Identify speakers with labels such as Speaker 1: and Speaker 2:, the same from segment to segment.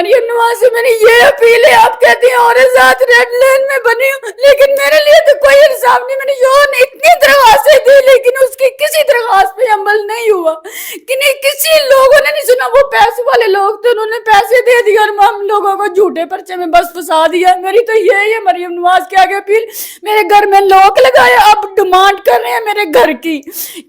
Speaker 1: मरियम नवाज से मेरी ये अपील है, आप कहती हैं और साथ रेड लाइन में बनी हूँ, लेकिन मेरे लिए तो कोई इंसाफ नहीं। मैंने यौन इतनी दरख्वास्तें दी लेकिन उसकी किसी दरख्वास्त पे अमल नहीं हुआ, कि नहीं किसी लोगों ने नहीं सुना। वो पैसे वाले लोग थे, उन्होंने पैसे दे दिए और हम लोगों को झूठे पर्चे में बस फंसा दिया। मेरी तो यही है मरियम नवाज के आगे अपील। मेरे घर में लॉक लगाया, अब डिमांड कर रहे हैं मेरे घर की।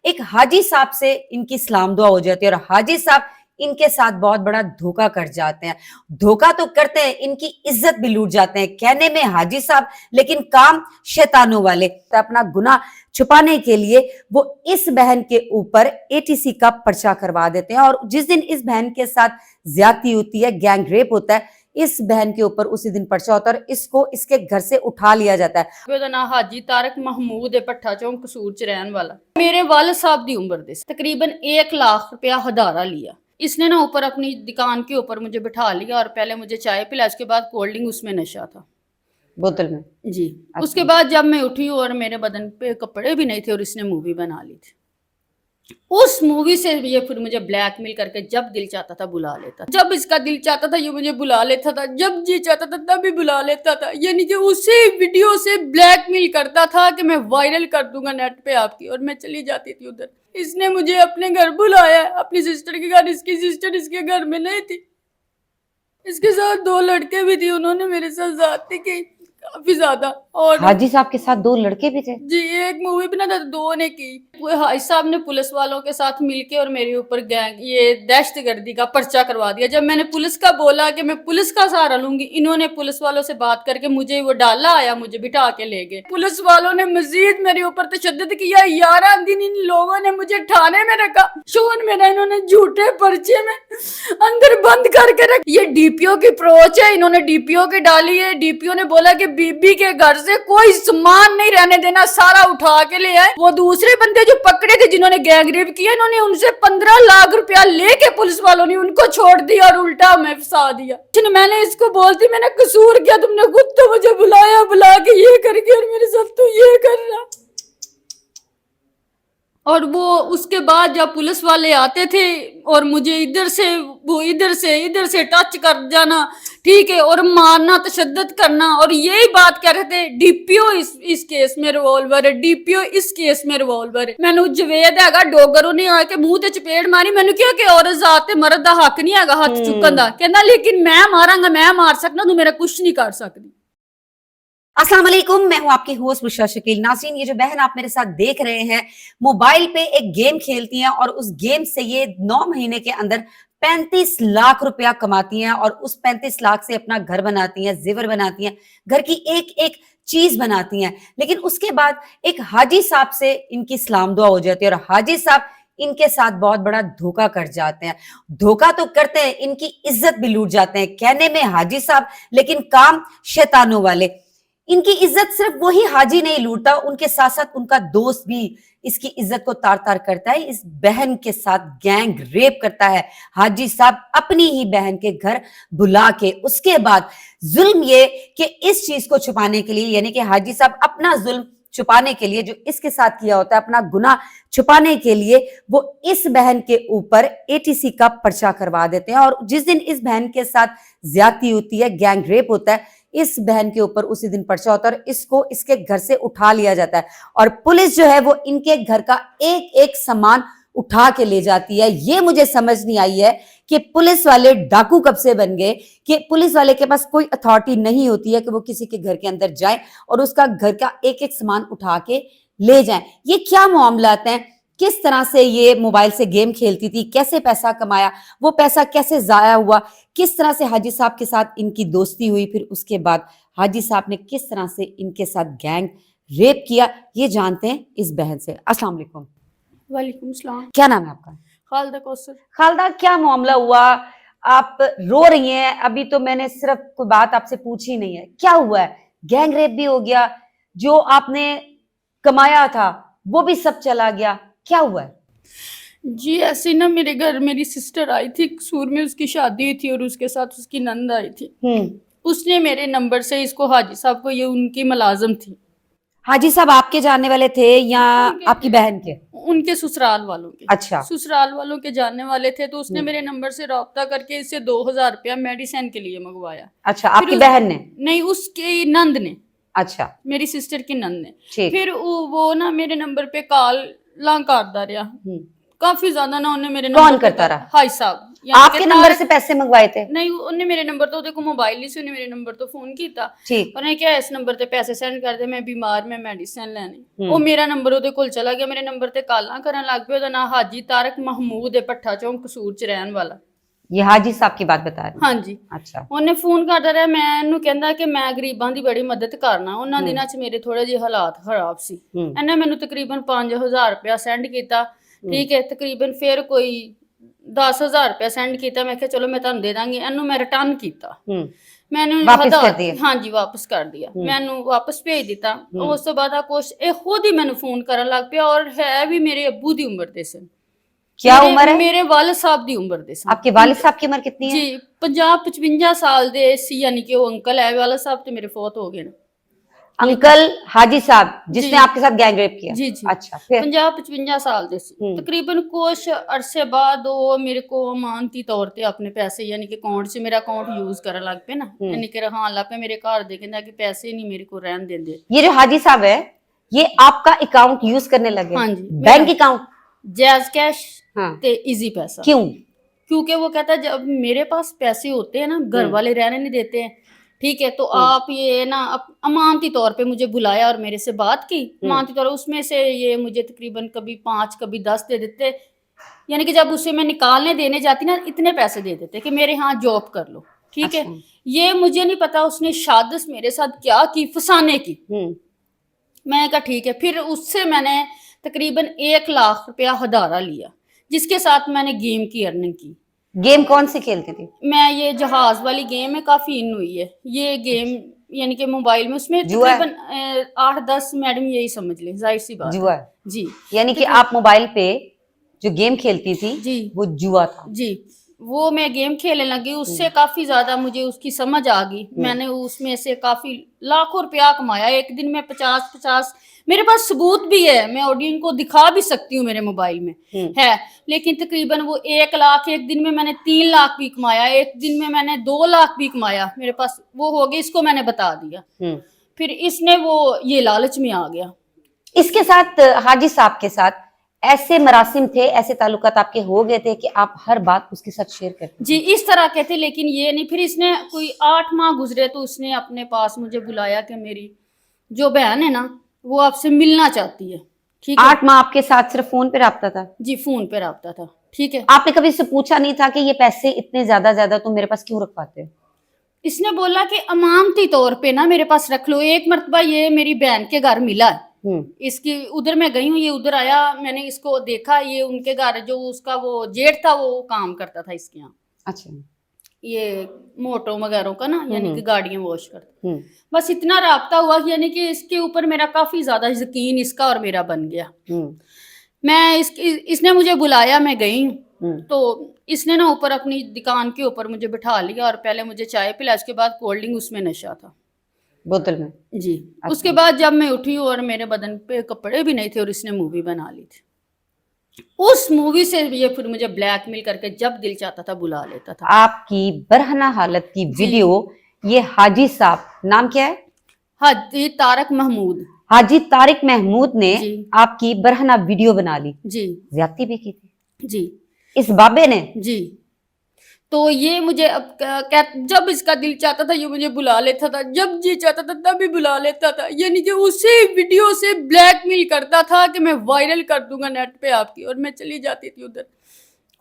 Speaker 2: एक हाजी साहब से इनकी सलाम दुआ हो जाती है और हाजी साहब इनके साथ बहुत बड़ा धोखा कर जाते हैं। धोखा तो करते हैं, इनकी इज्जत भी लूट जाते हैं। कहने में हाजी साहब लेकिन काम शैतानों वाले। तो अपना गुनाह छुपाने के लिए वो इस बहन के ऊपर एटीसी का पर्चा करवा देते हैं और जिस दिन इस बहन के साथ ज्यादती होती है, गैंग रेप होता है, इस बहन के ऊपर उसी दिन पर्चा होता है और इसको इसके घर से उठा लिया जाता है।
Speaker 1: ਉਹਦਾ ਨਾਂ ਹਾਜੀ ਤਾਰਕ महमूद है, भट्ठा चौक कसूर च रहने वाला। मेरे वालिद साहब दी उम्र दे तकरीबन 1 लाख रुपया हदारा लिया। इसने ना ऊपर अपनी दुकान के ऊपर मुझे बिठा लिया और पहले मुझे चाय पिला, उसके बाद कोल्ड ड्रिंक, उसमें नशा था
Speaker 2: बोतल में
Speaker 1: जी। उसके बाद जब मैं उठी और मेरे बदन पे कपड़े भी नहीं थे और इसने मूवी बना ली थी। उस मूवी से ये फिर मुझे ब्लैकमेल करके जब दिल चाहता था बुला लेता, जब इसका दिल चाहता था ये मुझे बुला लेता था, जब जी चाहता था तब भी बुला लेता था। यानी कि उसी वीडियो से ब्लैकमेल करता था कि मैं वायरल कर दूंगा नेट पे आपकी, और मैं चली जाती थी उधर। इसने मुझे अपने घर बुलाया, अपनी सिस्टर के घर। इसकी सिस्टर इसके घर में नहीं थी, इसके साथ 2 लड़के भी थे, उन्होंने मेरे साथ ज्यादती की काफी ज्यादा। और
Speaker 2: हाजी साहब के साथ 2 लड़के भी थे
Speaker 1: जी, एक मूवी बना था, 2 ने की। वो हाजी साहब ने पुलिस वालों के साथ मिलके और मेरे ऊपर गैंग ये दहशतगर्दी का पर्चा करवा दिया। जब मैंने पुलिस का बोला कि मैं पुलिस का सहारा लूंगी, इन्होंने पुलिस वालों से बात करके मुझे वो डाला आया, मुझे बिठा के ले गए। पुलिस वालों ने मजीद मेरे ऊपर तशद्दुद किया। 11 दिन इन लोगों ने मुझे थाने में रखा। शोन मेरा इन्होंने झूठे पर्चे में अंदर बंद करके रख। ये डीपीओ की अप्रोच है, इन्होंने डीपीओ की डाली है। डीपीओ ने बोला कि बीबी के घर से कोई सामान नहीं रहने देना, सारा उठा के ले आए। वो दूसरे बंदे जो पकड़े थे जिन्होंने गैंग रेप किया, इन्होंने उनसे 15 लाख रुपया लेके पुलिस वालों ने उनको छोड़ दिया और उल्टा हमें फंसा दिया। मैंने इसको बोलती मैंने कसूर किया, तुमने खुद तो मुझे बुलाया, बुला के ये करके और मेरे साथ तो ये कर रहा। और वो उसके बाद जब पुलिस वाले आते थे और मुझे इधर से टच कर जाना, ठीक है, और मारना, तशद्दुद करना, और यही बात कह रहे थे डीपीओ इस केस में रिवॉल्वर है, डीपीओ इस केस में रिवॉल्वर है। मैंने जवेद हैगा डोगरों ने आके मुंह ते चपेड़ मारी। मैंने क्या कि औरत जात ते मर्द दा हक नहीं हैगा हथ चुकन दा। कहना लेकिन मैं मारांगा, मैं मार सकना, तू मेरा कुछ नहीं कर सकती।
Speaker 2: अस्सलाम वालेकुम, मैं हूं आपकी होस्ट बुशरा शकील। नाज़रीन, ये जो बहन आप मेरे साथ देख रहे हैं, मोबाइल पे एक गेम खेलती हैं और उस गेम से ये 9 महीने के अंदर 35 लाख रुपया कमाती हैं और उस 35 लाख से अपना घर बनाती हैं, जेवर बनाती हैं, घर की एक एक चीज बनाती हैं। लेकिन उसके बाद एक हाजी साहब से इनकी सलाम दुआ हो जाती है और हाजी साहब इनके साथ बहुत बड़ा धोखा कर जाते हैं। धोखा तो करते हैं, इनकी इज्जत भी लूट जाते हैं। कहने में हाजी साहब लेकिन काम शैतानों वाले। इनकी इज्जत सिर्फ वही हाजी नहीं लूटता, उनके साथ साथ उनका दोस्त भी इसकी इज्जत को तार तार करता है। इस बहन के साथ गैंग रेप करता है हाजी साहब अपनी ही बहन के घर बुला के। उसके बाद जुल्म ये कि इस चीज को छुपाने के लिए, यानी कि हाजी साहब अपना जुल्म छुपाने के लिए, जो इसके साथ किया होता है, अपना गुनाह छुपाने के लिए वो इस बहन के ऊपर एटीसी का पर्चा करवा देते हैं और जिस दिन इस बहन के साथ ज्यादती होती है, गैंग रेप होता है, इस बहन के ऊपर उसी दिन पर्चा होता है और इसको इसके घर से उठा लिया जाता है और पुलिस जो है वो इनके घर का एक एक सामान उठा के ले जाती है। ये मुझे समझ नहीं आई है कि पुलिस वाले डाकू कब से बन गए कि पुलिस वाले के पास कोई अथॉरिटी नहीं होती है कि वो किसी के घर के अंदर जाए और उसका घर का एक एक सामान उठा के ले जाए। ये क्या मामलात हैं? किस तरह से ये मोबाइल से गेम खेलती थी, कैसे पैसा कमाया, वो पैसा कैसे जाया हुआ, किस तरह से हाजी साहब के साथ इनकी दोस्ती हुई, फिर उसके बाद हाजी साहब ने किस तरह से इनके साथ गैंग रेप किया, ये जानते हैं इस बहन से। अस्सलाम वालेकुम।
Speaker 1: वालेकुम सलाम।
Speaker 2: क्या नाम है आपका?
Speaker 1: खालदा कौसर।
Speaker 2: खालदा, क्या मामला हुआ? आप रो रही हैं। अभी तो मैंने सिर्फ कोई बात आपसे पूछी नहीं है, क्या हुआ है? गैंग रेप भी हो गया, जो आपने कमाया था वो भी सब चला गया, क्या हुआ है?
Speaker 1: जी ऐसे ना मेरे घर मेरी सिस्टर आई थी, कसूर में उसकी शादी हुई थी और उसके साथ उसकी नंद आई थी। उसने मेरे नंबर से इसको हाजी साहब को, ये उनकी मुलाजिम थी।
Speaker 2: हाजी साहब आपके जानने वाले थे या आपकी बहन के?
Speaker 1: उनके ससुराल वालों के।
Speaker 2: अच्छा।
Speaker 1: ससुराल वालों के जानने वाले थे, तो उसने मेरे नंबर से रब्ता करके इससे 2000 रुपया मेडिसिन के लिए मंगवाया।
Speaker 2: अच्छा, आपकी बहन ने?
Speaker 1: नहीं, उसकी नंद ने।
Speaker 2: अच्छा,
Speaker 1: मेरी सिस्टर की नंद ने।
Speaker 2: ठीक।
Speaker 1: फिर वो ना मेरे नंबर पे कॉल करता रहा, काफी ज्यादा ना। उन्हें मेरे
Speaker 2: कौन करता रहा?
Speaker 1: हाई साहब।
Speaker 2: आपके नंबर से पैसे मंगवाए थे?
Speaker 1: नहीं, उन्हें मेरे नंबर तो देखो मोबाइल नहीं से उन्हें मेरे नंबर तो फोन कीता।
Speaker 2: ठीक।
Speaker 1: उन्हें क्या इस नंबर ते पैसे सेंड कर दे, मैं बीमार, मैं मेडिसिन लेनी। वो मेरा नंबर ਉਹਦੇ ਕੋਲ ਚਲਾ ਗਿਆ, ਮੇਰੇ ਨੰਬਰ ਤੇ ਕਾਲਾਂ ਕਰਨ ਲੱਗ ਪਿਆ। ਉਹਦਾ ਨਾਂ ਹਾਜੀ ਤਾਰਕ ਮਹਿਮੂਦ ਹੈ, ਭੱਠਾ ਚੌਂਕ ਕਸੂਰ ਚ ਰਹਿਣ ਵਾਲਾ।
Speaker 2: ये हाजी साहब की बात बता रहे हैं?
Speaker 1: हाँ जी।
Speaker 2: अच्छा।
Speaker 1: ਉਹਨੇ ਫੋਨ ਕਰਦਾ ਰਿਹਾ, ਮੈਂ ਇਹਨੂੰ ਕਹਿੰਦਾ ਕਿ ਮੈਂ ਗਰੀਬਾਂ ਦੀ ਬੜੀ ਮਦਦ ਕਰਨਾ। ਉਹਨਾਂ ਦਿਨਾਂ ਚ ਮੇਰੇ ਥੋੜੇ ਜਿਹੇ ਹਾਲਾਤ ਖਰਾਬ ਸੀ। ਇਹਨੇ ਮੈਨੂੰ ਤਕਰੀਬਨ 5000 ਰੁਪਇਆ ਸੈਂਡ ਕੀਤਾ। ਠੀਕ ਹੈ, ਤਕਰੀਬਨ ਫਿਰ ਕੋਈ 10000 ਰੁਪਇਆ ਸੈਂਡ ਕੀਤਾ। ਮੈਂ ਕਿਹਾ ਚਲੋ ਮੈਂ ਤੁਹਾਨੂੰ ਦੇ ਦਾਂਗੀ। ਇਹਨੂੰ ਮੈਂ ਰਿਟਰਨ ਕੀਤਾ। ਮੈਨੂੰ ਹਾਂਜੀ ਵਾਪਸ ਕਰ ਦਿਆ। ਮੈਨੂੰ ਵਾਪਸ ਭੇਜ ਦਿੱਤਾ। ਉਸ ਤੋਂ ਬਾਅਦ ਆ ਕੁਛ ਇਹ ਖੁਦ ਹੀ ਮੈਨੂੰ ਫੋਨ ਕਰਨ ਲੱਗ ਪਿਆ, ਔਰ ਹੈ ਵੀ ਮੇਰੇ ਅੱਬੂ ਦੀ ਉਮਰ ਦੇ ਸਨ।
Speaker 2: क्या उम्र है?
Speaker 1: मेरे वालिद साहब दी उम्र दे सन।
Speaker 2: आपके वालिद साहब की उम्र कितनी है?
Speaker 1: जी 50-55 साल दे सी, यानी कि वो अंकल है। वालिद साहब तो मेरे फौत हो गए ना।
Speaker 2: अंकल हाजी साहब जिसने आपके साथ गैंग रेप किया?
Speaker 1: जी जी।
Speaker 2: अच्छा, फिर
Speaker 1: 50-55 साल दे सी। तकरीबन कुछ अरसे बाद वो मेरे को अमानती तौर पे अपने पैसे, यानी कि अकाउंट से मेरा अकाउंट यूज करने लग पे ना, यानी कि रखान लग पे मेरे घर दे, कहंदा कि पैसे नहीं मेरे को रहन देंदे।
Speaker 2: ये जो हाजी साहब है ये आपका अकाउंट यूज करने लगे?
Speaker 1: हाँ जी।
Speaker 2: बैंक अकाउंट,
Speaker 1: जैज कैश
Speaker 2: हाँ,
Speaker 1: ते इजी पैसा।
Speaker 2: क्यों?
Speaker 1: क्योंकि वो कहता है जब मेरे पास पैसे होते हैं ना, घर वाले रहने नहीं देते हैं, ठीक है, तो आप ये ना अमानती तौर पे मुझे बुलाया और मेरे से बात की। अमानती तौर उसमें से ये मुझे तकरीबन कभी 5 कभी 10 दे देते, यानी कि जब उसे मैं निकालने देने जाती ना, इतने पैसे दे देते कि मेरे यहाँ जॉब कर लो। ठीक है, ये मुझे नहीं पता उसने साजिश मेरे साथ क्या की, फंसाने की। मैं कहा ठीक है। फिर उससे मैंने तकरीबन 1 लाख रुपया हदारा लिया, जिसके साथ मैंने गेम की अर्निंग की।
Speaker 2: गेम कौन सी खेलती थी?
Speaker 1: मैं ये जहाज वाली गेम है, काफी इन हुई है ये गेम, यानी कि मोबाइल में। उसमें तकरीबन 8-10 मैडम यही समझ लें, जाहिर सी बात
Speaker 2: जुआ
Speaker 1: जी।
Speaker 2: यानी कि आप मोबाइल पे जो गेम खेलती थी
Speaker 1: जी,
Speaker 2: वो जुआ था? जी,
Speaker 1: वो मैं गेम खेलने लगी, उससे काफी ज्यादा मुझे उसकी समझ आ गई। मैंने उसमें से काफी लाखों रुपया कमाया। एक दिन में 50-50, मेरे पास सबूत भी है, मैं ऑडियंस को दिखा भी सकती हूँ, मेरे मोबाइल में है। लेकिन तकरीबन वो 1 लाख, एक दिन में मैंने 3 लाख भी कमाया, एक दिन में मैंने 2 लाख भी कमाया। मेरे पास वो हो गया, इसको मैंने बता दिया। फिर इसने वो ये लालच में आ गया।
Speaker 2: इसके साथ हाजी साहब के साथ ऐसे मरासिम थे, ऐसे ताल्लुकात आपके हो गए थे कि आप हर बात उसके साथ शेयर करते?
Speaker 1: जी, इस तरह के थे, लेकिन ये नहीं। फिर इसने कोई 8 माह गुजरे तो उसने अपने पास मुझे बुलाया कि मेरी जो बहन है ना, वो आपसे मिलना चाहती है। ठीक है,
Speaker 2: 8 माह आपके साथ सिर्फ फोन पे रब्ता था?
Speaker 1: जी, फोन पे रब्ता था। ठीक है,
Speaker 2: आपने कभी इससे पूछा नहीं था कि ये पैसे इतने ज्यादा तुम मेरे पास क्यों रखवाते हो?
Speaker 1: इसने बोला कि अमानती तौर पे ना मेरे पास रख लो। एक मरतबा ये मेरी बहन के घर मिला है, इसकी उधर मैं गई हूँ, ये उधर आया, मैंने इसको देखा। ये उनके घर जो उसका वो जेठ था वो काम करता था इसके यहाँ।
Speaker 2: अच्छा,
Speaker 1: ये मोटो वगैरह का ना, यानी कि गाड़ियां वॉश करता। बस इतना राब्ता हुआ, यानी कि इसके ऊपर मेरा काफी ज्यादा यकीन इसका और मेरा बन गया। मैं इसने मुझे बुलाया, मैं गई हूँ, तो इसने ना ऊपर अपनी दुकान के ऊपर मुझे बिठा लिया और पहले मुझे चाय पिला, उसके बाद कोल्ड ड्रिंक, उसमें नशा था
Speaker 2: बोतल में
Speaker 1: जी। अच्छा। उसके बाद जब मैं उठी और मेरे बदन पे कपड़े भी नहीं थे और इसने मूवी बना ली थी, उस मूवी से ये फिर मुझे ब्लैकमेल करके जब दिल चाहता था बुला लेता था।
Speaker 2: आपकी बरहना हालत की वीडियो ये हाजी साहब, नाम क्या है?
Speaker 1: हाजी तारक महमूद।
Speaker 2: हाजी तारिक महमूद ने आपकी बरहना वीडियो बना ली
Speaker 1: जी,
Speaker 2: ज्यादती भी की थी
Speaker 1: जी,
Speaker 2: इस बाबे ने जी।
Speaker 1: तो ये मुझे अब जब इसका दिल चाहता था ये मुझे बुला लेता था, जब जी चाहता था तब भी बुला लेता था, यानी कि उसी वीडियो से ब्लैकमेल करता था कि मैं वायरल कर दूंगा नेट पे आपकी, और मैं चली जाती थी उधर।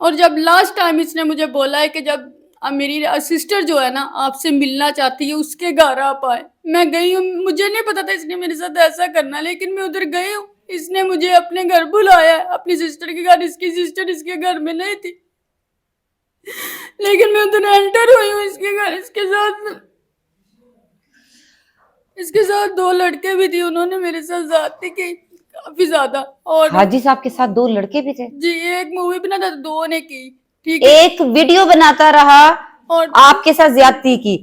Speaker 1: और जब लास्ट टाइम इसने मुझे बोला है कि जब मेरी सिस्टर जो है ना आपसे मिलना चाहती है, उसके घर आप आए। मैं गई हूँ, मुझे नहीं पता था इसने मेरे साथ ऐसा करना, लेकिन मैं उधर गई हूँ। इसने मुझे अपने घर बुलाया, अपनी सिस्टर के घर। इसकी सिस्टर इसके घर में नहीं थी, लेकिन मैं उधर एंटर हुई हूँ इसके घर। इसके साथ 2 लड़के भी थे, उन्होंने मेरे साथ ज्यादती की काफी ज्यादा। और
Speaker 2: हाजी साहब के साथ 2 लड़के भी थे
Speaker 1: जी, एक मूवी बनाता था, 2 ने की। ठीक है,
Speaker 2: एक वीडियो बनाता रहा और आपके साथ ज्यादती की,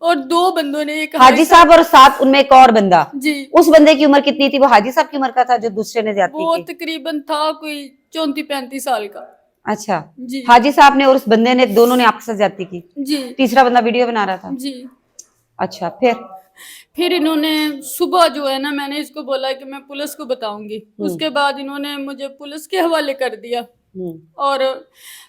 Speaker 1: और 2 बंदों ने, एक
Speaker 2: हाजी साहब और साथ उनमें एक और बंदा।
Speaker 1: जी,
Speaker 2: उस बंदे की उम्र कितनी थी? वो हाजी साहब की उम्र का था जो दूसरे ने ज्यादती
Speaker 1: वो
Speaker 2: की?
Speaker 1: तकरीबन था कोई 34-35 साल का।
Speaker 2: अच्छा,
Speaker 1: जी
Speaker 2: हाजी साहब ने और उस बंदे ने, दोनों ने आपके साथ ज्यादती की?
Speaker 1: जी
Speaker 2: तीसरा बंदा वीडियो बना रहा था?
Speaker 1: जी।
Speaker 2: अच्छा, फिर
Speaker 1: इन्होंने सुबह जो है ना, मैंने इसको बोला कि मैं पुलिस को बताऊंगी, उसके बाद इन्होंने मुझे पुलिस के हवाले कर दिया। और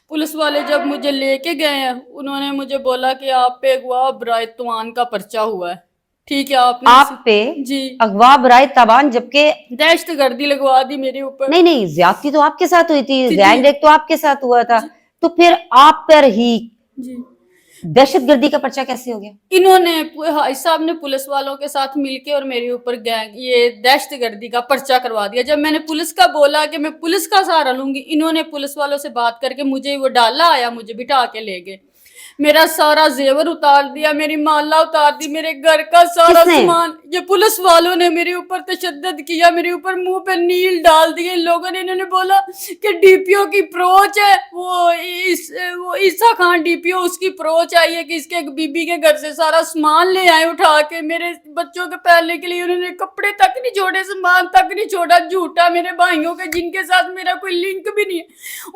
Speaker 1: पुलिस वाले जब मुझे लेके गए हैं, उन्होंने मुझे बोला कि आप पे अगवा बराए तवान का पर्चा हुआ है। ठीक है, आपने
Speaker 2: आप पे
Speaker 1: जी
Speaker 2: अगवा बराए तवान, जबकि
Speaker 1: दहशतगर्दी लगवा दी मेरे ऊपर।
Speaker 2: नहीं नहीं, ज्यादती तो आपके साथ हुई थी,
Speaker 1: जी
Speaker 2: गैंग रेप तो आपके साथ हुआ था,
Speaker 1: जी
Speaker 2: तो फिर आप पर ही
Speaker 1: जी।
Speaker 2: दहशतगर्दी का पर्चा कैसे हो गया?
Speaker 1: इन्होंने हाई साहब ने पुलिस वालों के साथ मिलके और मेरे ऊपर गैंग ये दहशतगर्दी का पर्चा करवा दिया। जब मैंने पुलिस का बोला कि मैं पुलिस का सहारा लूंगी, इन्होंने पुलिस वालों से बात करके मुझे वो डाला आया, मुझे बिठा के ले गए, मेरा सारा जेवर उतार दिया, मेरी माला उतार दी, मेरे घर का सारा
Speaker 2: किसने?
Speaker 1: सामान। ये पुलिस वालों ने मेरे ऊपर तशद्दद किया, मेरे ऊपर मुंह पे नील डाल दिए इन लोगों ने। इन्होंने बोला कि डीपीओ की अप्रोच है, वो ईसा खान डीपीओ, उसकी अप्रोच आई है कि इसके एक बीबी के घर से सारा सामान ले आए उठा के, मेरे बच्चों के पहनने के लिए उन्होंने कपड़े तक नहीं छोड़े, सामान तक नहीं छोड़ा। झूठा मेरे भाइयों के जिनके साथ मेरा कोई लिंक भी नहीं है,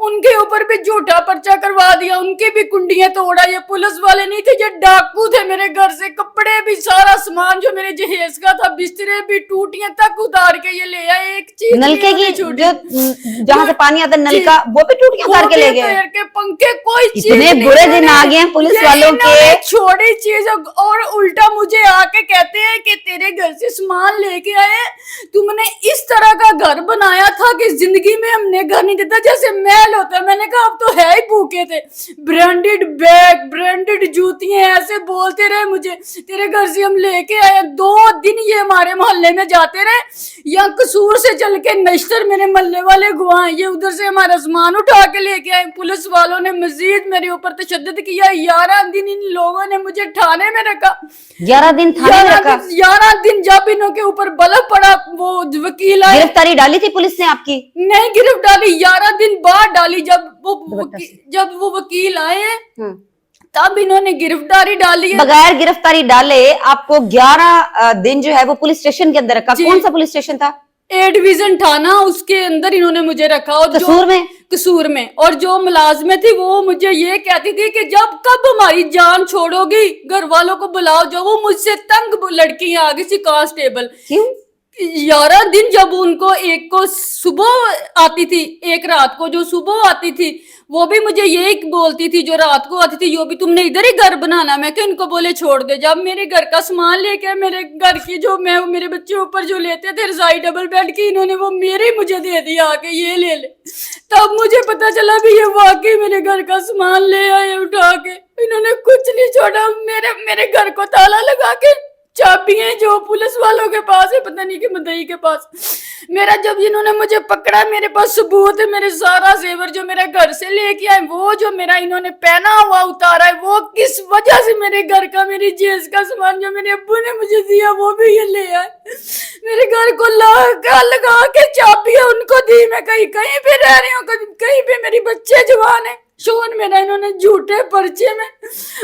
Speaker 1: उनके ऊपर भी झूठा पर्चा करवा दिया, उनकी भी कुंडियां तोड़ा। ये पुलिस वाले नहीं थे, ये डाकू थे। मेरे घर से कपड़े भी, सारा सामान जो मेरे जहेज का था, बिस्तरे भी, टूटियां तक उतार के ये ले आए। एक चीज
Speaker 2: नलके की जो जहां से पानी आता नल का, वो भी टूटियां उतार के ले गए?
Speaker 1: के पंखे, कोई चीज
Speaker 2: इतने बुरे दिन आ गए हैं पुलिस वालों के।
Speaker 1: छोड़ी चीज, और उल्टा मुझे आके कहते हैं कि तेरे घर से सामान लेके आए, तुमने इस तरह का घर बनाया था कि जिंदगी में हमने घर नहीं देता, जैसे महल होता है। मैंने कहा अब तो है ही भूखे थे। ब्रांडेड बैग, ब्रांडेड जूतियां, ऐसे बोलते रहे मुझे, तेरे घर से हम लेके आए। 2 दिन ये हमारे मोहल्ले में जाते रहे, या कसूर से चल के नश्तर, मेरे मोहल्ले वाले गवाह, ये उधर से हमारा सामान उठा के लेके आए। पुलिस वालों ने मजीद मेरे ऊपर तशद्दद किया। 11 दिन इन लोगों ने मुझे थाने में रखा।
Speaker 2: 11 दिन थाने में रखा?
Speaker 1: 11 दिन जब इनों के ऊपर बल्ब पड़ा, वो वकील आए।
Speaker 2: गिरफ्तारी डाली थी पुलिस ने आपकी?
Speaker 1: नहीं गिरफ्तारी 11 दिन बाद डाली, जब वो वकील आए हैं तब इन्होंने गिरफ्तारी डाली है।
Speaker 2: बगैर गिरफ्तारी डाले आपको 11 दिन जो है वो पुलिस स्टेशन के अंदर रखा। कौन सा पुलिस स्टेशन था?
Speaker 1: ए डिवीजन थाना, उसके अंदर इन्होंने मुझे रखा। और कसूर में और जो मुलाजमे थी वो मुझे ये कहती थी कि जब कब हमारी जान छोड़ोगी, घर वालों को बुलाओ। जो वो मुझसे तंग लड़की आ गई थी, कांस्टेबल।
Speaker 2: क्यों?
Speaker 1: 11 दिन जब उनको, एक को सुबह आती थी, एक रात को जो सुबह आती थी, वो भी मुझे यही बोलती थी, जो रात को आती थी, यो भी तुमने इधर ही घर बनाना। मैं कि इनको बोले छोड़ दे। जब मेरे घर का सामान लेके, मेरे घर की जो मैं मेरे बच्चे ऊपर जो लेते थे रजाई डबल बेड की, इन्होंने वो मेरे मुझे दे दिया आके, ये ले ले। तब मुझे पता चला भी ये वाकई मेरे घर का सामान ले आए उठा के। इन्होंने कुछ नहीं छोड़ा, मेरे घर को ताला लगा के, चाबियां जो पुलिस वालों के पास है, पता नहीं कि मदई के पास। मेरा जब इन्होंने मुझे पकड़ा, मेरे पास सबूत है, मेरे सारा जेवर जो मेरे घर से लेके आए, वो जो मेरा इन्होंने पहना हुआ उतारा है, वो किस वजह से मेरे घर का, मेरी जेज का सामान जो मेरे अब्बू ने मुझे दिया, वो भी ये ले आए। मेरे घर को लगा के चाबियां उनको दी। मैं कहीं पे रह रही हूँ, कहीं पे मेरे बच्चे जवान है। शोन मेरा इन्होंने झूठे पर्चे में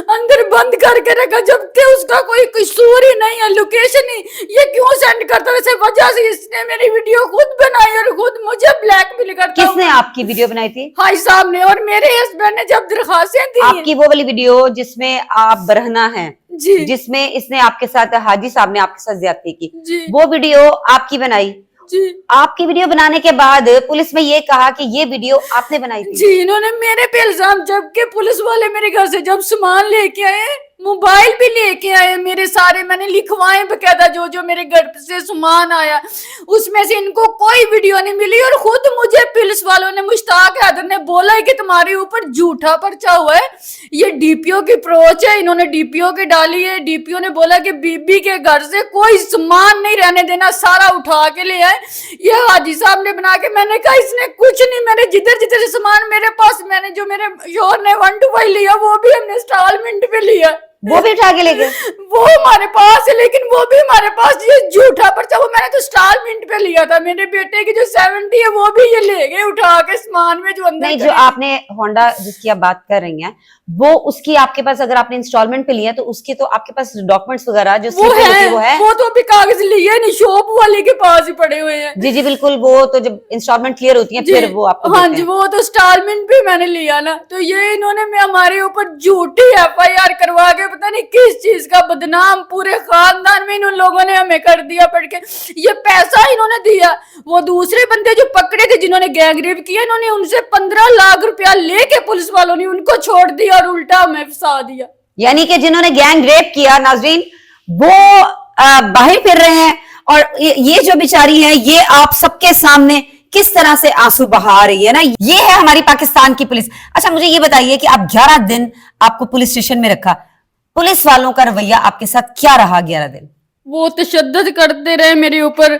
Speaker 1: अंदर बंद करके रखा, जबकि उसका कोई कसूर ही नहीं है, लोकेशन ही। ये क्यों सेंड करता है? इस वजह से इसने मेरी वीडियो खुद बनाई और खुद मुझे ब्लैकमेल करता।
Speaker 2: किसने आपकी वीडियो बनाई थी?
Speaker 1: हाई साहब ने। और मेरे हस्बैंड ने जब दरखास्तें दी,
Speaker 2: आपकी वो वाली वीडियो जिसमें आप बरहना हैं
Speaker 1: जी,
Speaker 2: जिसमें इसने आपके साथ, हाजी साहब ने आपके साथ ज्यादती की
Speaker 1: जी,
Speaker 2: वो वीडियो आपकी बनाई
Speaker 1: जी।
Speaker 2: आपकी वीडियो बनाने के बाद पुलिस में ये कहा कि ये वीडियो आपने बनाई थी?
Speaker 1: जी, इन्होंने मेरे पे इल्जाम, जबकि पुलिस वाले मेरे घर से जब सामान लेके आए, मोबाइल भी लेके आए मेरे सारे, मैंने लिखवाए बकायदा, जो जो मेरे घर से सामान आया, उसमें से इनको कोई वीडियो नहीं मिली। और खुद मुझे पुलिस वालों ने, मुश्ताक हैदर ने बोला है कि तुम्हारे ऊपर झूठा पर्चा हुआ है, ये डीपीओ की अप्रोच है, इन्होंने डीपीओ की डाली है। डीपीओ ने बोला कि बीबी के घर से कोई सामान नहीं रहने देना, सारा उठा के ले आए। ये हाजी साहब ने बना के। मैंने कहा इसने कुछ नहीं, मैंने जिधर जिधर सामान मेरे पास, मैंने जो मेरे शोहर ने 1 to 5 लिया, वो भी हमने इंस्टॉलमेंट पे लिया,
Speaker 2: वो भी उठा के ले गए।
Speaker 1: वो हमारे पास है, लेकिन वो भी हमारे पास, ये झूठा पर्चा वो मैंने तो इंस्टॉलमेंट पे लिया था। मेरे बेटे की जो 70 है वो भी ये ले गए उठा के सामान में जो अंदर।
Speaker 2: नहीं, जो आपने होंडा जिसकी आप बात कर रही हैं, وہ اس کی آپ کے پاس اگر آپ نے انسٹالمنٹ پہ لیا تو اس کے تو آپ کے پاس ڈاکومنٹس وغیرہ جو
Speaker 1: وہ
Speaker 2: وہ ہے
Speaker 1: وہ تو ابھی کاغذ لیے نہیں, شاپ والے کے پاس ہی پڑے ہوئے ہیں.
Speaker 2: جی بالکل, وہ تو جب انسٹالمنٹ کلیئر ہوتی ہیں پھر وہ آپ کو
Speaker 1: ہاں
Speaker 2: دیتے
Speaker 1: جی,
Speaker 2: ہیں.
Speaker 1: وہ تو انسٹالمنٹ بھی میں نے لیا نا, تو یہ انہوں نے ہمارے اوپر جھوٹی FIR کروا کے پتہ نہیں کس چیز کا بدنام پورے خاندان میں ان لوگوں نے ہمیں کر دیا پڑھ کے. یہ پیسہ انہوں نے دیا, وہ دوسرے بندے جو پکڑے تھے جنہوں نے گینگ ریپ کیا, انہوں نے ان سے 15 لاکھ روپیہ لے کے پولیس والوں نے ان کو چھوڑ دیا اور الٹا ہمیں پھنسا دیا.
Speaker 2: یعنی کہ جنہوں نے گینگ ریپ کیا ناظرین وہ باہر پھر رہے ہیں, اور یہ جو بیچاری ہیں یہ آپ سب کے سامنے کس طرح سے آنسو بہا رہی ہے نا. یہ ہے ہماری پاکستان کی پولیس. اچھا مجھے یہ بتائیے کہ اب 11 دن آپ کو پولیس اسٹیشن میں رکھا, پولیس والوں کا رویہ آپ کے ساتھ کیا رہا 11 دن؟
Speaker 1: وہ تشدد کرتے رہے میرے اوپر,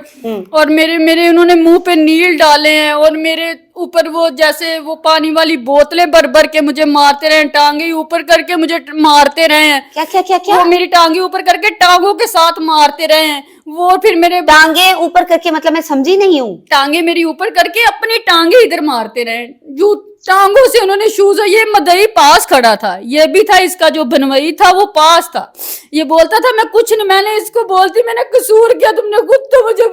Speaker 1: اور میرے انہوں نے منہ پہ نیل ڈالے ہیں, اور میرے اوپر وہ جیسے وہ پانی والی بوتلیں بھر کے مجھے مارتے رہے ہیں, ٹانگیں اوپر کر کے مجھے مارتے رہے ہیں.
Speaker 2: کیا
Speaker 1: وہ میری ٹانگیں اوپر کر کے ٹانگوں کے ساتھ مارتے رہے ہیں. وہ پھر میرے
Speaker 2: ٹانگیں اوپر کر کے مطلب میں سمجھی نہیں ہوں.
Speaker 1: ٹانگیں میری اوپر کر کے اپنی ٹانگیں ادھر مارتے رہے, جو ٹانگوں سے انہوں نے شوز, یہ مدعی پاس کھڑا تھا, یہ بھی تھا اس کا جو بنوئی تھا وہ پاس تھا, یہ بولتا تھا میں کچھ نہیں, میں نے اس کو بولتی میں نے قصور کیا, تم نے خود تو مجھے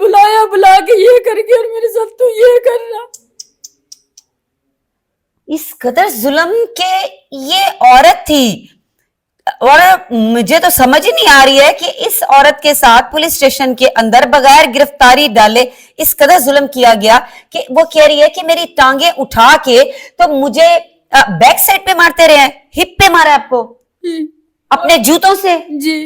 Speaker 1: بلا کے یہ کر کے اور میرے ساتھ تو یہ کر رہا.
Speaker 2: اس قدر ظلم کے یہ عورت تھی, اور مجھے تو سمجھ نہیں آ رہی ہے کہ اس عورت کے ساتھ پولیس اسٹیشن کے اندر بغیر گرفتاری ڈالے اس قدر ظلم کیا گیا کہ وہ کہہ رہی ہے کہ میری ٹانگیں اٹھا کے تو مجھے بیک سائڈ پہ مارتے رہے ہیں, ہپ پہ مارا آپ کو اپنے جوتوں سے.
Speaker 1: جی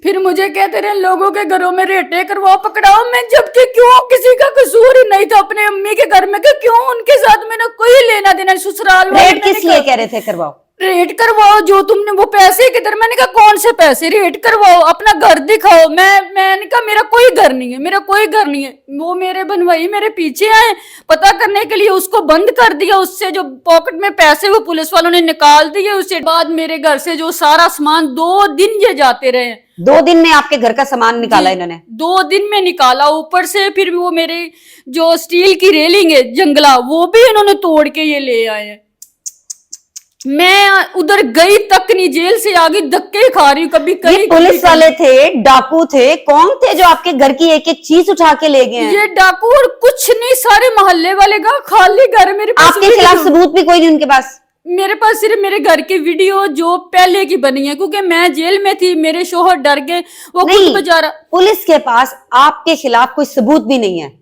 Speaker 1: پھر مجھے کہتے رہے لوگوں کے گھروں میں ریٹیں کرواؤ پکڑاؤ, میں جبکہ کیوں کسی کا قصور ہی نہیں تھا اپنے امی کے گھر میں, کہ کیوں ان کے ساتھ میں نے کوئی لینا دینا. سسرال والے
Speaker 2: ریٹ کس لیے کہہ رہے تھے کرواؤ؟
Speaker 1: ریٹ کرواؤ, جو تم نے وہ پیسے کدھر, میں نے کہا کون سے پیسے, ریٹ کرواؤ, اپنا گھر دکھاؤ. میں نے کہا میرا کوئی گھر نہیں ہے, میرا کوئی گھر نہیں ہے. وہ میرے بنوائی میرے پیچھے آئے پتہ کرنے کے لیے, اس کو بند کر دیا, اس سے جو پاکٹ میں پیسے وہ پولیس والوں نے نکال دیے. اس کے بعد میرے گھر سے جو سارا سامان 2 دن یہ جاتے رہے.
Speaker 2: 2 دن میں آپ کے گھر کا سامان نکالا انہوں نے؟
Speaker 1: 2 دن میں نکالا. اوپر سے پھر وہ میرے جو سٹیل کی ریلنگ ہے جنگلہ, وہ بھی انہوں نے توڑ کے یہ لے آئے ہیں. میں ادھر گئی تک نہیں, جیل سے آگے دھکے کھا رہی ہوں. کبھی
Speaker 2: یہ پولیس والے تھے, ڈاکو تھے, کون تھے جو آپ کے گھر کی ایک ایک چیز اٹھا کے لے گئے ہیں؟
Speaker 1: یہ ڈاکو اور کچھ نہیں, سارے محلے والے کا خالی گھر. میرے پاس
Speaker 2: آپ کے خلاف ثبوت بھی کوئی نہیں ان کے پاس؟
Speaker 1: میرے پاس صرف میرے گھر کی ویڈیو جو پہلے کی بنی ہے, کیونکہ میں جیل میں تھی, میرے شوہر ڈر گئے, وہ خود بیچارہ.
Speaker 2: پولیس کے پاس آپ کے خلاف کوئی ثبوت بھی نہیں ہے؟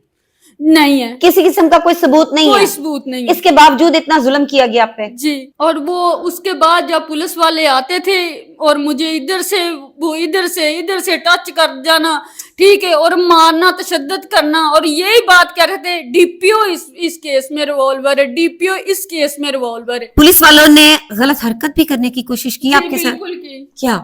Speaker 1: نہیں ہے,
Speaker 2: کسی قسم کا کوئی ثبوت نہیں ہے,
Speaker 1: کوئی ثبوت نہیں ہے.
Speaker 2: اس کے باوجود اتنا ظلم کیا گیا آپ پہ؟
Speaker 1: جی. اور وہ اس کے بعد جب پولیس والے آتے تھے اور مجھے ادھر سے ٹچ کر جانا, ٹھیک ہے, اور مارنا, تشدد کرنا, اور یہی بات کہہ رہے تھے ڈی پی او اس کیس میں ریوالور ہے, ڈی پی او اس کیس میں ریوالور ہے.
Speaker 2: پولیس والوں نے غلط حرکت بھی کرنے کی کوشش کی آپ کے ساتھ؟
Speaker 1: بالکل کی.
Speaker 2: کیا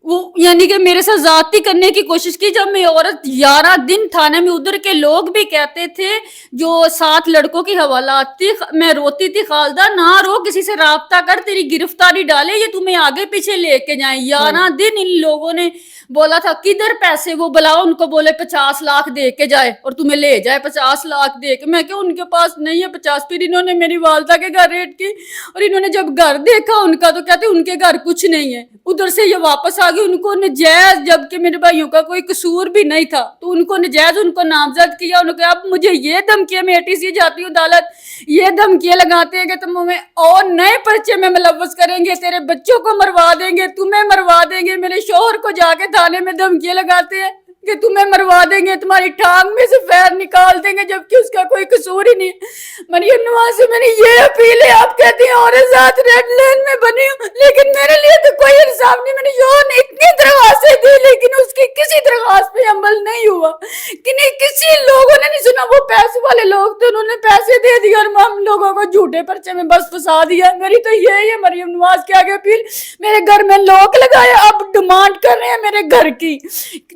Speaker 1: وہ یعنی کہ میرے ساتھ زیادتی کرنے کی کوشش کی. جب میں عورت 11 دن تھانے میں, ادھر کے لوگ بھی کہتے تھے جو 7 لڑکوں کی حوالات تھی, میں روتی تھی, خالدہ نہ رو, کسی سے رابطہ کر, تیری گرفتاری ڈالے, یہ تمہیں آگے پیچھے لے کے جائیں. 11 دن ان لوگوں نے بولا تھا کدھر پیسے, وہ بلاؤ ان کو, بولے 50 لاکھ دے کے جائے اور تمہیں لے جائے 50 لاکھ دے کے. میں کہ ان کے پاس نہیں ہے 50. پھر انہوں نے میری والدہ کے گھر ریڈ کی, اور انہوں نے جب گھر دیکھا ان کا تو کہتے ان کے گھر کچھ نہیں ہے. ادھر سے یہ واپس آ گئی, ان کو نجائز, جبکہ میرے بھائیوں کا کوئی قصور بھی نہیں تھا, تو ان کو نجائز ان کو نامزد کیا. انہوں نے کہا اب مجھے یہ دھمکیاں, میں ATC جاتی ہوں عدالت, یہ دھمکیاں لگاتے ہیں کہ تم ہمیں اور نئے پرچے میں ملوث کریں گے, تیرے بچوں کو مروا دیں گے, تمہیں مروا دیں گے. میرے شوہر کو جا کے تھانے میں دھمکیاں لگاتے ہیں کہ تمہیں مروا دیں گے, تمہاری ٹانگ میں سے فیر نکال دیں گے, جبکہ اس کا کوئی قصور ہی نہیں. مریم نواز سے میں نے یہ اپیل ہے, آپ کہتی ہیں اور ذات ریڈ لین میں بنی ہوں, لیکن میرے لیے تو کوئی انصاف نہیں. میرے شوہر نے اتنی درخواستیں دی لیکن اس کی کسی درخواست پہ عمل نہیں ہوا, کہ نہیں کسی لوگوں نے نہیں سنا. وہ پیسے والے لوگ تھے, انہوں نے پیسے دے دیے اور ہم لوگوں کو جھوٹے پرچے میں بس پھنسا دیا. میری تو یہی ہے مریم نواز کے آگے اپیل. میرے گھر میں لوک لگایا, اب ڈیمانڈ کر رہے ہیں میرے گھر کی,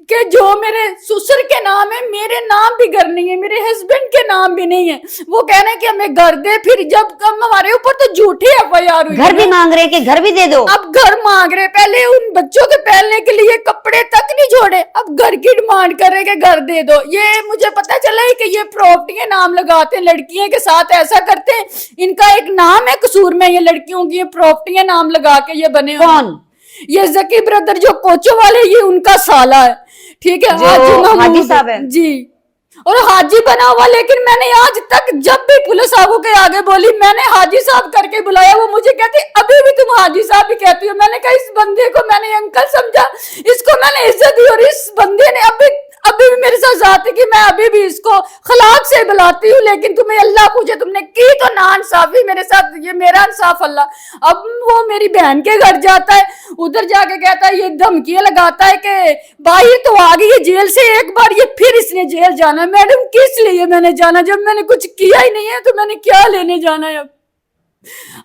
Speaker 1: کہ جو میرے سسر کے نام ہے میرے نام بھی گھر نہیں ہے, میرے ہسبینڈ کے نام بھی نہیں ہے. وہ کہہ رہے ہیں کہ ہمیں گھر دے, پھر جب کم ہمارے اوپر تو جھوٹی FIR ہوئی.
Speaker 2: گھر بھی مانگ رہے کہ گھر بھی دے دو.
Speaker 1: اب گھر مانگ رہے, پہلے ان بچوں کے پہننے کے لیے کپڑے تک نہیں چھوڑے, اب گھر کی ڈیمانڈ کر رہے کہ گھر دے دو. یہ مجھے پتا چلا ہے کہ یہ پراپرٹی نام لگاتے ہیں, لڑکیوں کے ساتھ ایسا کرتے ہیں. ان کا ایک نام ہے قصور میں, یہ لڑکیوں کی پراپرٹی نام لگا کے یہ بنے.
Speaker 2: کون؟
Speaker 1: یہ ذکی بردر جو کوچو والے, یہ ان کا سالہ ہے, ٹھیک ہے,
Speaker 2: حاجی صاحب ہے
Speaker 1: جی, اور حاجی بنا ہوا. لیکن میں نے آج تک جب بھی پولیس آگو کے آگے بولی میں نے حاجی صاحب کر کے بلایا, وہ مجھے کہتے ابھی بھی تم حاجی صاحب بھی کہتی ہو. میں نے کہا اس بندے کو میں نے انکل سمجھا, اس کو میں نے عزت دی, اور اس بندے نے ابھی بھی میرے ساتھ ذات ہے کہ میں ابھی بھی اس کو خلاق سے بلاتی ہوں. لیکن تمہیں اللہ پوچھے تم نے کی تو نا انصافی میرے ساتھ, یہ میرا انصاف اللہ. اب وہ میری بہن کے گھر جاتا ہے, ادھر جا کے کہتا ہے, یہ دھمکیاں لگاتا ہے کہ بھائی تو آ گئی ہے جیل سے ایک بار, یہ پھر اس نے جیل جانا ہے. میڈم کس لیے میں نے جانا, جب میں نے کچھ کیا ہی نہیں ہے تو میں نے کیا لینے جانا ہے.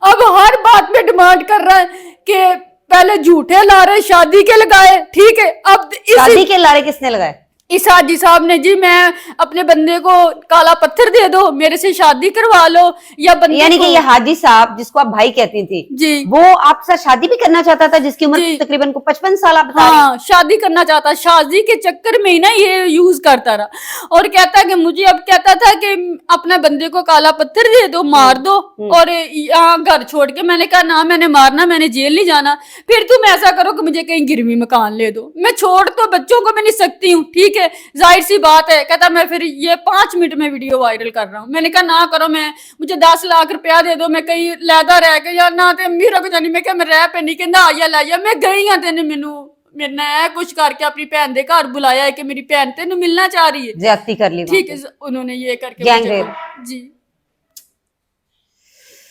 Speaker 1: اب ہر بات میں ڈیمانڈ کر رہا ہے کہ پہلے جھوٹے لا رہے, شادی کے لگائے, ٹھیک ہے. اب
Speaker 2: شادی کے لارے کس نے لگائے؟
Speaker 1: اس حاجی صاحب نے, جی میں اپنے بندے کو کالا پتھر دے دو, میرے سے شادی کروا لو, یا بندے
Speaker 2: یعنی کہ یہ حاجی صاحب جس کو آپ بھائی کہتی تھی,
Speaker 1: جی
Speaker 2: وہ آپ سے شادی بھی کرنا چاہتا تھا, جس کی عمر تقریباً 55 سال آپ بتا رہی ہیں.
Speaker 1: ہاں شادی کرنا چاہتا, شادی کے چکر میں ہی نا یہ یوز کرتا رہا, اور کہتا کہ مجھے, اب کہتا تھا کہ اپنے بندے کو کالا پتھر دے دو, مار دو, اور یہاں گھر چھوڑ کے. میں نے کہا نہ میں نے مارنا, میں نے جیل نہیں جانا, پھر تم ایسا کرو کہ مجھے کہیں گروی مکان لے دو, میں چھوڑ تو بچوں کو میں نہیں سکتی ہوں, ٹھیک ہے, ظاہر سی بات ہے. کہتا میں پھر یہ 5 منٹ میں ویڈیو وائرل کر رہا ہوں. میں نے کہا نہ کرو, میں مجھے 10 لاکھ روپیہ دے دو, میں کہیں لیدا رہ کے, یا نہ تے میرا کو جانی, میں کہ میں رہ پہ نہیں, کہ آیا لایا, میں گئی ہاں تین مینو میرے نے کچھ کر کے اپنی بہن دے گھر بلایا ہے کہ میری بہن تینوں ملنا چاہ رہی ہے,
Speaker 2: زیادتی کر لی,
Speaker 1: ٹھیک ہے. انہوں نے یہ کر کے
Speaker 2: گینگ ریپ.
Speaker 1: جی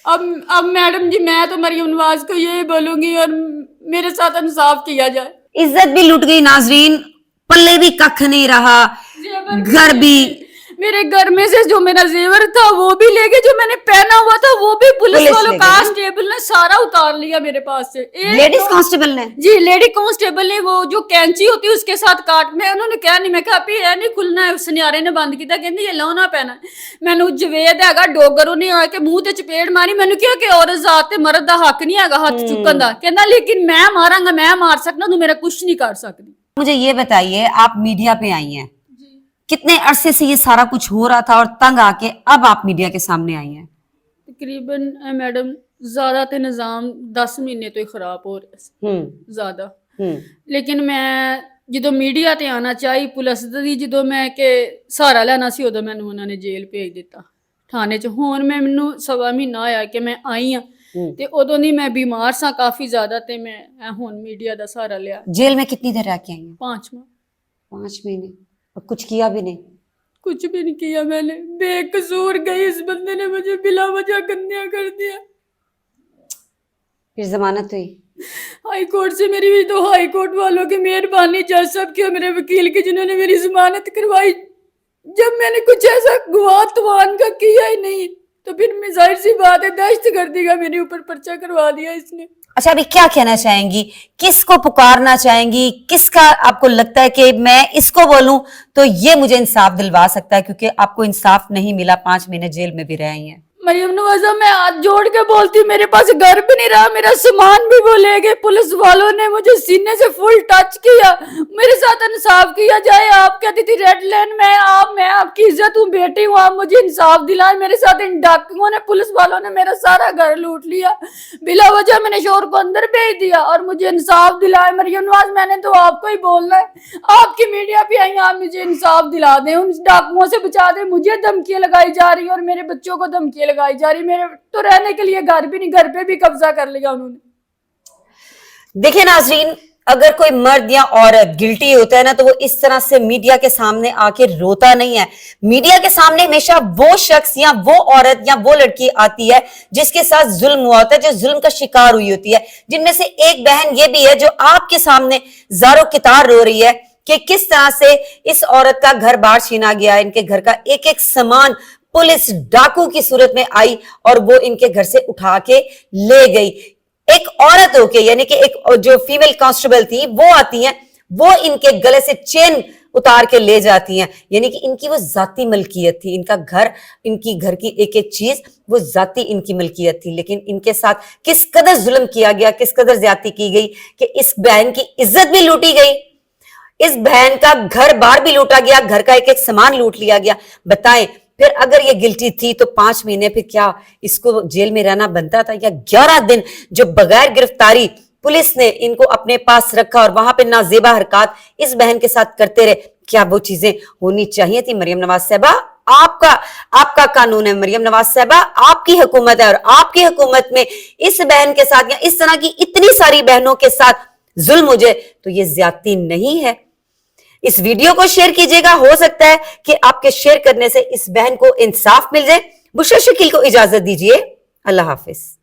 Speaker 1: اب میڈم جی میں تو مریم نواز کو یہ بولوں گی, اور میرے ساتھ انصاف کیا جائے.
Speaker 2: عزت بھی لٹ گئی ناظرین, پلے بھی ککھ نہیں رہا, گھر بھی,
Speaker 1: میرے گھر میں سے جو میرا زیور تھا وہ بھی لے گئے, جو میں نے پہنا ہوا تھا وہ بھی پولیس والوں کانسٹیبل نے سارا اتار لیا میرے پاس سے.
Speaker 2: لیڈیز کانسٹیبل نے,
Speaker 1: جی لیڈی کانسٹیبل نے, وہ جو کینچی ہوتی ہے اس کے ساتھ کاٹ, میں انہوں نے کہا نہیں, میں کہا پی ہے نہیں کھلنا ہے, سنیارے نے بند کیتا, کہندی یہ لونا پہنا. میں نے جوید ہے گا ڈوگر نے آ کے منہ تے چپیڑ ماری, میں نے کہا کہ عورت ذات تے مرد دا حق نہیں ہے گا ہاتھ چکن دا, کہندا لیکن میں ماراں گا, میں مار سکنا, تو میرا کچھ نہیں کر سکتی.
Speaker 2: مجھے یہ بتائیے, آپ میڈیا پہ آئی ہیں, کتنے عرصے سے یہ سارا کچھ ہو رہا تھا, اور تنگ آ کے اب آپ میڈیا کے سامنے آئی ہیں؟
Speaker 1: تقریباً میڈم زیادہ تے نظام 10 مہینے تو ہی خراب ہو رہا ہے زیادہ. لیکن میں جدو میڈیا تے آنا چاہی پولیس دی, جدو میں کہ سہارا لینا سی, ادو مینوں انہوں نے جیل بھیج دیتا تھانے چ. ہون میں مینوں 1.25 مہینہ ہویا کہ میں آئی ہاں, تے ادو نہیں میں بیمار سا کافی زیادہ, تے میں ہون میڈیا دا سہارا لیا.
Speaker 2: جیل میں کتنی دیر رہ کے آئی ہیں؟
Speaker 1: 5 ماہ.
Speaker 2: 5 مہینے, اور کچھ کیا بھی نہیں؟
Speaker 1: کچھ بھی نہیں کیا میں نے, بے قصور گئی, اس بندے نے مجھے بلا وجہ گندیا کر دیا.
Speaker 2: پھر ضمانت ہوئی؟
Speaker 1: ہائی کورٹ سے میری بھی, تو ہائی کورٹ والوں کی مہربانی, جج صاحب کی اور میرے وکیل کی, جنہوں نے میری ضمانت کروائی. جب میں نے کچھ ایسا گواہ توان کا کیا ہی نہیں, تو پھر میں ظاہر سی بات ہے دہشت گردی کا میرے اوپر پرچہ کروا دیا اس نے.
Speaker 2: اچھا, ابھی کیا کہنا چاہیں گی, کس کو پکارنا چاہیں گی, کس کا آپ کو لگتا ہے کہ میں اس کو بولوں تو یہ مجھے انصاف دلوا سکتا ہے, کیونکہ آپ کو انصاف نہیں ملا, 5 مہینے جیل میں بھی رہی ہیں.
Speaker 1: مریم نوازہ میں ہاتھ جوڑ کے بولتی ہوں, میرے پاس گھر بھی نہیں رہا, میرا سامان بھی وہ لے گئے. پولیس والوں نے مجھے سینے سے فل ٹچ کیا, میرے ساتھ انصاف کیا جائے. آپ کہتی تھی ریڈ لین میں آپ کی عزت ہوں, بیٹی ہوں, آپ مجھے انصاف دلائیں. میرے ساتھ ان ڈاکوؤں نے, پولیس والوں نے میرا سارا گھر لوٹ لیا بلا وجہ. میں نے شوہر کو اندر بھیج دیا, اور مجھے انصاف دلائے. مریم نواز میں نے تو آپ کو ہی بولنا ہے, آپ کی میڈیا پہ آئی, آپ مجھے انصاف دلا دیں, ان ڈاکوؤں سے بچا دیں. مجھے دھمکیاں لگائی جا رہی اور میرے بچوں کو دھمکیاں لگائی جا رہی, میرے تو رہنے کے لیے گھر بھی نہیں, گھر پہ بھی قبضہ کر لیا انہوں نے.
Speaker 2: دیکھیں ناظرین, اگر کوئی مرد یا عورت گلٹی ہوتا ہے نا, تو وہ اس طرح سے میڈیا کے سامنے آ کے روتا نہیں ہے. میڈیا کے سامنے ہمیشہ وہ شخص یا وہ عورت یا وہ لڑکی آتی ہے جس کے ساتھ ظلم ہوا ہوتا ہے, جو ظلم کا شکار ہوئی ہوتی ہے. جن میں سے ایک بہن یہ بھی ہے جو آپ کے سامنے زارو کتار رو رہی ہے کہ کس طرح سے اس عورت کا گھر بار چھینا گیا, ان کے گھر کا ایک ایک سامان پولیس ڈاکو کی صورت میں آئی اور وہ ان کے گھر سے اٹھا کے لے گئی. ایک عورت ہو کے, یعنی کہ ایک جو فیمیل کانسٹیبل تھی وہ آتی ہیں, وہ ان کے گلے سے چین اتار کے لے جاتی ہیں. یعنی کہ ان کی وہ ذاتی ملکیت تھی, ان کا گھر, ان کی گھر کی ایک ایک چیز وہ ذاتی ان کی ملکیت تھی. لیکن ان کے ساتھ کس قدر ظلم کیا گیا, کس قدر زیادتی کی گئی کہ اس بہن کی عزت بھی لوٹی گئی, اس بہن کا گھر بار بھی لوٹا گیا, گھر کا ایک ایک سامان لوٹ لیا گیا. بتائیں پھر اگر یہ گلٹی تھی تو 5 مہینے پھر کیا اس کو جیل میں رہنا بنتا تھا, یا 11 دن جو بغیر گرفتاری پولیس نے ان کو اپنے پاس رکھا اور وہاں پہ نازیبا حرکات اس بہن کے ساتھ کرتے رہے, کیا وہ چیزیں ہونی چاہیے تھی؟ مریم نواز صاحبہ آپ کا قانون ہے, مریم نواز صاحبہ آپ کی حکومت ہے, اور آپ کی حکومت میں اس بہن کے ساتھ یا اس طرح کی اتنی ساری بہنوں کے ساتھ ظلم ہو جائے تو یہ زیادتی نہیں ہے. اس ویڈیو کو شیئر کیجئے گا, ہو سکتا ہے کہ آپ کے شیئر کرنے سے اس بہن کو انصاف مل جائے. بشرا شکیل کو اجازت دیجئے, اللہ حافظ.